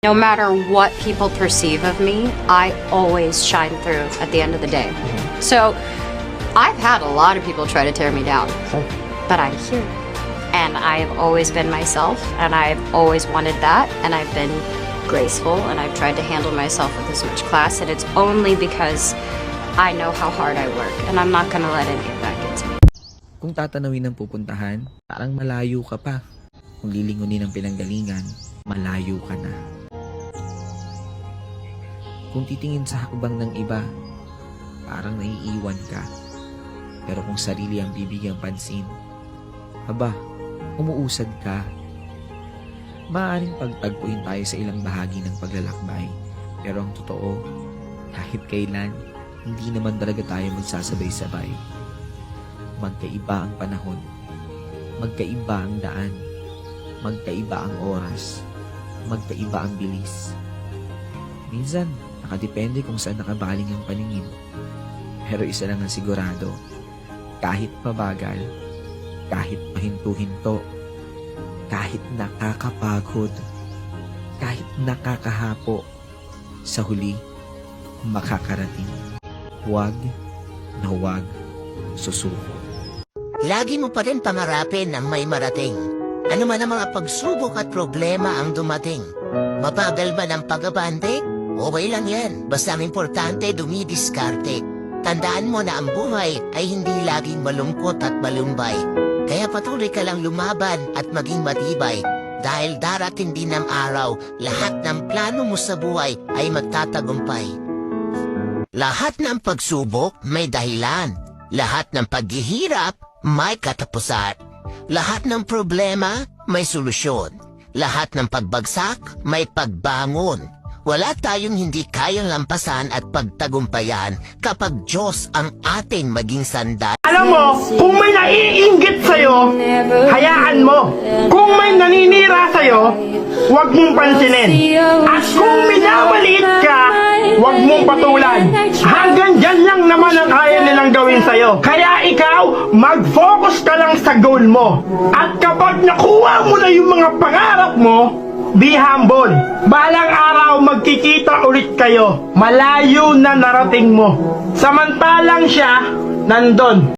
No matter what people perceive of me, I always shine through at the end of the day. So I've had a lot of people try to tear me down, but I'm here. And I've always been myself, and I've always wanted that, and I've been graceful, and I've tried to handle myself with as much class, and it's only because I know how hard I work, and I'm not gonna let any of that get to me. Kung tatanawin ng pupuntahan, parang malayo ka pa. Kung lilingunin ng pinanggalingan, malayo ka na. Kung titingin sa hakbang ng iba, parang naiiwan ka. Pero kung sarili ang bibigyang pansin, aba, umuusad ka. Maaaring pagtagpuin tayo sa ilang bahagi ng paglalakbay. Pero ang totoo, kahit kailan, hindi naman talaga tayo magsasabay-sabay. Magkaiba ang panahon, magkaiba ang daan, magkaiba ang oras, magkaiba ang bilis. Minsan, nakadepende kung saan nakabaling ang paningin. Pero isa lang ang sigurado, kahit mabagal, kahit pahinto-hinto, kahit nakakapagod, kahit nakakahapo, sa huli, makakarating. Huwag na huwag susuko. Lagi mo pa rin pangarapin ang may marating. Ano man ang mga pagsubok at problema ang dumating. Mabagal man ang pag-abante? Okay lang yan. Basta ang importante dumidiskarte. Tandaan mo na ang buhay ay hindi laging malungkot at malumbay. Kaya patuloy ka lang lumaban at maging matibay. Dahil darating din ang araw, lahat ng plano mo sa buhay ay magtatagumpay. Lahat ng pagsubok may dahilan. Lahat ng paghihirap may katapusan. Lahat ng problema may solusyon. Lahat ng pagbagsak may pagbangon. Wala tayong hindi kayang lampasan at pagtagumpayan kapag Diyos ang ating maging sandat. Alam mo, kung may naiinggit sa'yo, hayaan mo. Kung may naninira sa'yo, huwag mong pansinin. At kung minamaliit ka, huwag mong patulan. Hanggang dyan lang naman ang kaya nilang gawin sa'yo. Kaya ikaw, mag-focus ka lang sa goal mo. At kapag nakuha mo na yung mga pangarap mo, be humble. Balang araw magkikita ulit kayo. Malayo na narating mo. Samantalang siya, nandun.